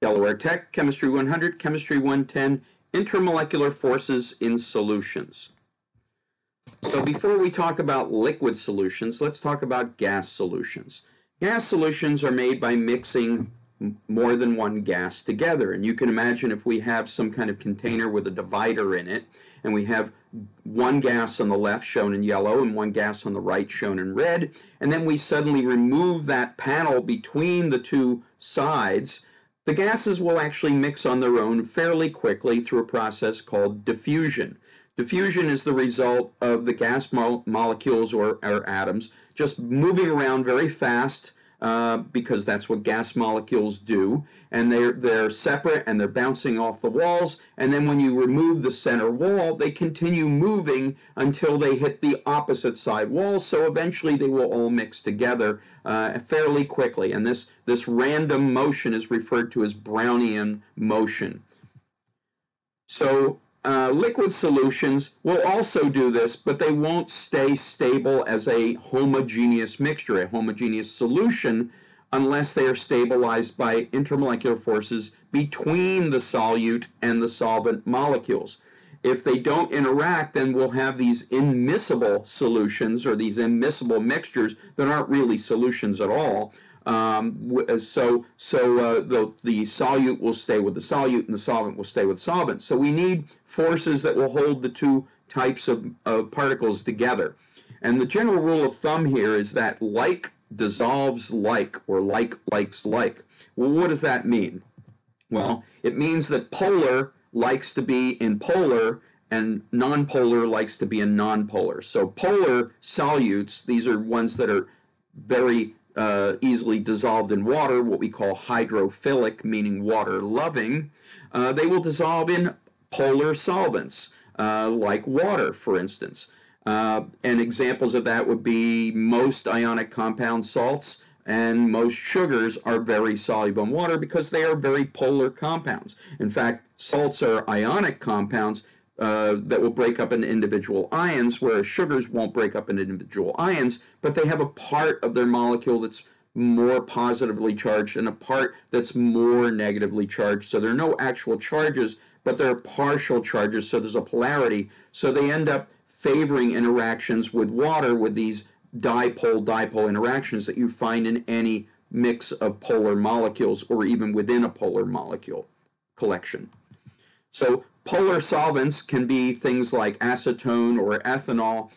Delaware Tech, Chemistry 100, Chemistry 110, Intermolecular Forces in Solutions. So before we talk about liquid solutions, let's talk about gas solutions. Gas solutions are made by mixing more than one gas together. And you can imagine if we have some kind of container with a divider in it, and we have one gas on the left shown in yellow and one gas on the right shown in red, and then we suddenly remove that panel between the two sides, the gases will actually mix on their own fairly quickly through a process called diffusion. Diffusion is the result of the gas molecules or atoms just moving around very fast because that's what gas molecules do, and they're separate and they're bouncing off the walls, and then when you remove the center wall, they continue moving until they hit the opposite side walls, so eventually they will all mix together fairly quickly, and this random motion is referred to as Brownian motion. So liquid solutions will also do this, but they won't stay stable as a homogeneous mixture, a homogeneous solution, unless they are stabilized by intermolecular forces between the solute and the solvent molecules. If they don't interact, then we'll have these immiscible solutions or these immiscible mixtures that aren't really solutions at all. So the solute will stay with the solute and the solvent will stay with solvent. So we need forces that will hold the two types of particles together. And the general rule of thumb here is that like dissolves like, or like likes like. Well, what does that mean? Well, it means that polar likes to be in polar and nonpolar likes to be in nonpolar. So polar solutes, these are ones that are very easily dissolved in water, what we call hydrophilic, meaning water-loving. They will dissolve in polar solvents, like water, for instance. And examples of that would be most ionic compound salts and most sugars are very soluble in water because they are very polar compounds. In fact, salts are ionic compounds that will break up into individual ions, whereas sugars won't break up into individual ions, but they have a part of their molecule that's more positively charged and a part that's more negatively charged. So there are no actual charges, but there are partial charges, so there's a polarity. So they end up favoring interactions with water with these dipole-dipole interactions that you find in any mix of polar molecules or even within a polar molecule collection. So polar solvents can be things like acetone or ethanol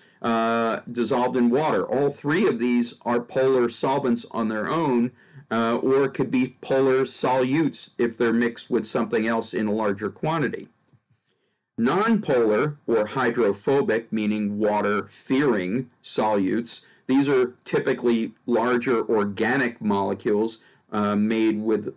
dissolved in water. All three of these are polar solvents on their own, or it could be polar solutes if they're mixed with something else in a larger quantity. Nonpolar or hydrophobic, meaning water-fearing solutes, these are typically larger organic molecules made with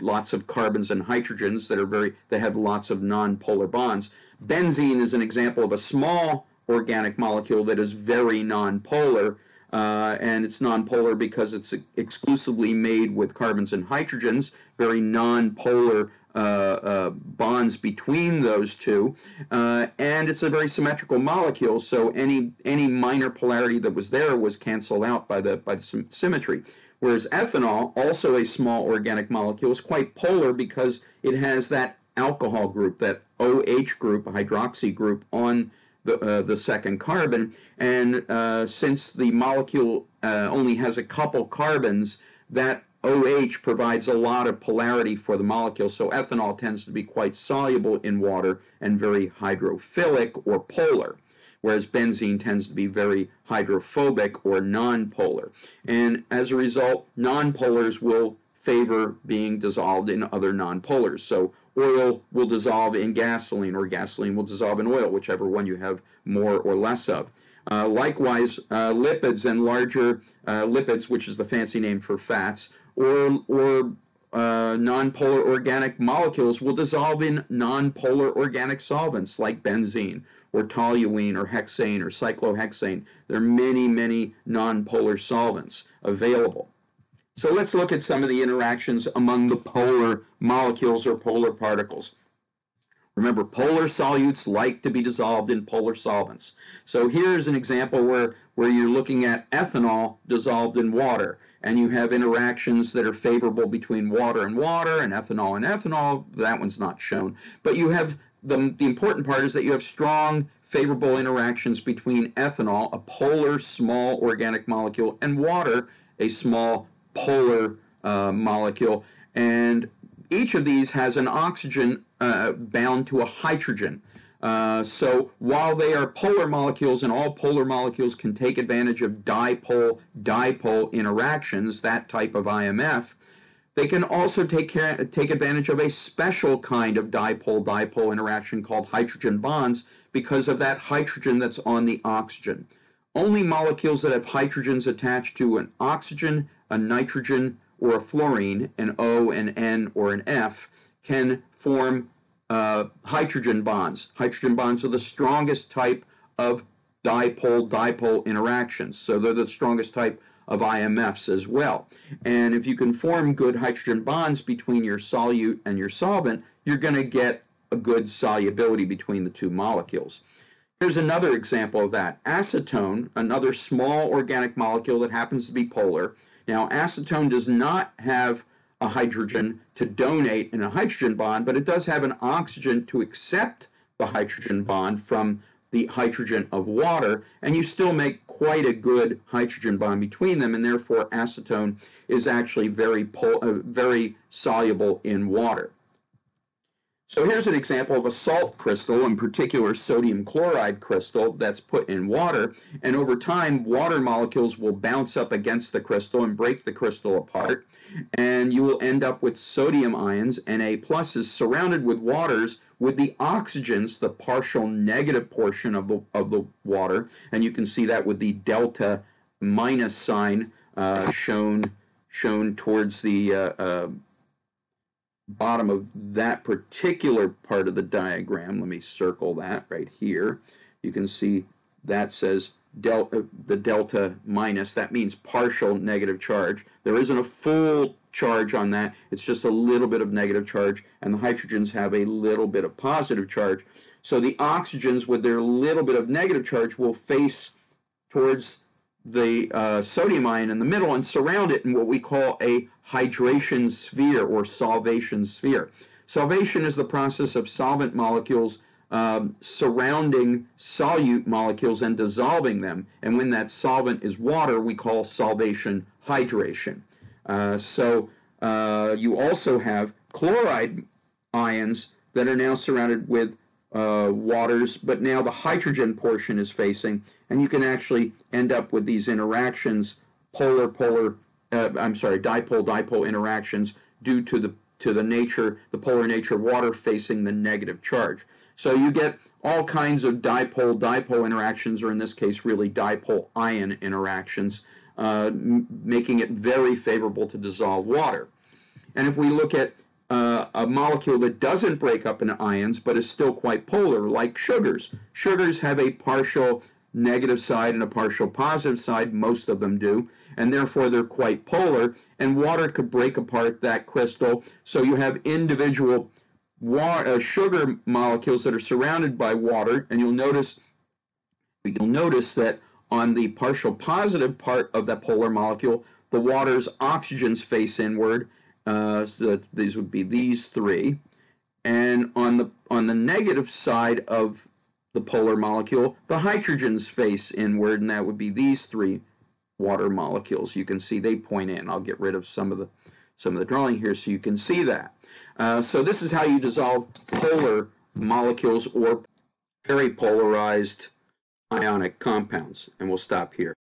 lots of carbons and hydrogens that have lots of nonpolar bonds. Benzene is an example of a small organic molecule that is very nonpolar, and it's nonpolar because it's exclusively made with carbons and hydrogens, very nonpolar bonds between those two, and it's a very symmetrical molecule, so any minor polarity that was there was canceled out by the symmetry. Whereas ethanol, also a small organic molecule, is quite polar because it has that alcohol group, that OH group, a hydroxy group on the second carbon, and since the molecule only has a couple carbons, that OH provides a lot of polarity for the molecule, so ethanol tends to be quite soluble in water and very hydrophilic or polar, whereas benzene tends to be very hydrophobic or nonpolar. And as a result, nonpolars will favor being dissolved in other nonpolars. So oil will dissolve in gasoline, or gasoline will dissolve in oil, whichever one you have more or less of. Likewise, lipids and larger lipids, which is the fancy name for fats, or nonpolar organic molecules will dissolve in nonpolar organic solvents like benzene or toluene or hexane or cyclohexane. There are many, many nonpolar solvents available. So let's look at some of the interactions among the polar molecules or polar particles. Remember, polar solutes like to be dissolved in polar solvents. So here's an example where you're looking at ethanol dissolved in water. and you have interactions that are favorable between water and water and ethanol, that one's not shown. But you have the important part is that you have strong favorable interactions between ethanol, a polar small organic molecule, and water, a small polar molecule. And each of these has an oxygen bound to a hydrogen. So while they are polar molecules, and all polar molecules can take advantage of dipole-dipole interactions, that type of IMF, they can also take advantage of a special kind of dipole-dipole interaction called hydrogen bonds because of that hydrogen that's on the oxygen. Only molecules that have hydrogens attached to an oxygen, a nitrogen, or a fluorine, an O, an N, or an F, can form hydrogen bonds. Hydrogen bonds are the strongest type of dipole-dipole interactions, so they're the strongest type of IMFs as well. And if you can form good hydrogen bonds between your solute and your solvent, you're going to get a good solubility between the two molecules. Here's another example of that. Acetone, another small organic molecule that happens to be polar. Now, acetone does not have a hydrogen to donate in a hydrogen bond, but it does have an oxygen to accept the hydrogen bond from the hydrogen of water, and you still make quite a good hydrogen bond between them, and therefore acetone is actually very soluble in water. So here's an example of a salt crystal, in particular sodium chloride crystal, that's put in water, and over time water molecules will bounce up against the crystal and break the crystal apart, and you will end up with sodium ions, Na+, is surrounded with waters with the oxygens, the partial negative portion of the water, and you can see that with the delta minus sign shown towards the bottom of that particular part of the diagram. Let me circle that right here. You can see that says the delta minus. That means partial negative charge. There isn't a full charge on that. It's just a little bit of negative charge, and the hydrogens have a little bit of positive charge. So the oxygens with their little bit of negative charge will face towards the sodium ion in the middle and surround it in what we call a hydration sphere or solvation sphere. Solvation is the process of solvent molecules surrounding solute molecules and dissolving them, and when that solvent is water, we call solvation hydration. So you also have chloride ions that are now surrounded with waters, but now the hydrogen portion is facing, and you can actually end up with these interactions, dipole-dipole interactions due to the polar nature of water facing the negative charge. So you get all kinds of dipole-dipole interactions, or in this case really dipole ion interactions, making it very favorable to dissolve water. And if we look at a molecule that doesn't break up into ions but is still quite polar, like sugars. Sugars have a partial negative side and a partial positive side, most of them do, and therefore they're quite polar, and water could break apart that crystal, so you have individual sugar molecules that are surrounded by water, and you'll notice that on the partial positive part of that polar molecule, the water's oxygens face inward, so these would be these three, and on the negative side of the polar molecule, the hydrogens face inward, and that would be these three water molecules. You can see they point in. I'll get rid of some of the drawing here so you can see that. So this is how you dissolve polar molecules or very polarized ionic compounds, and we'll stop here.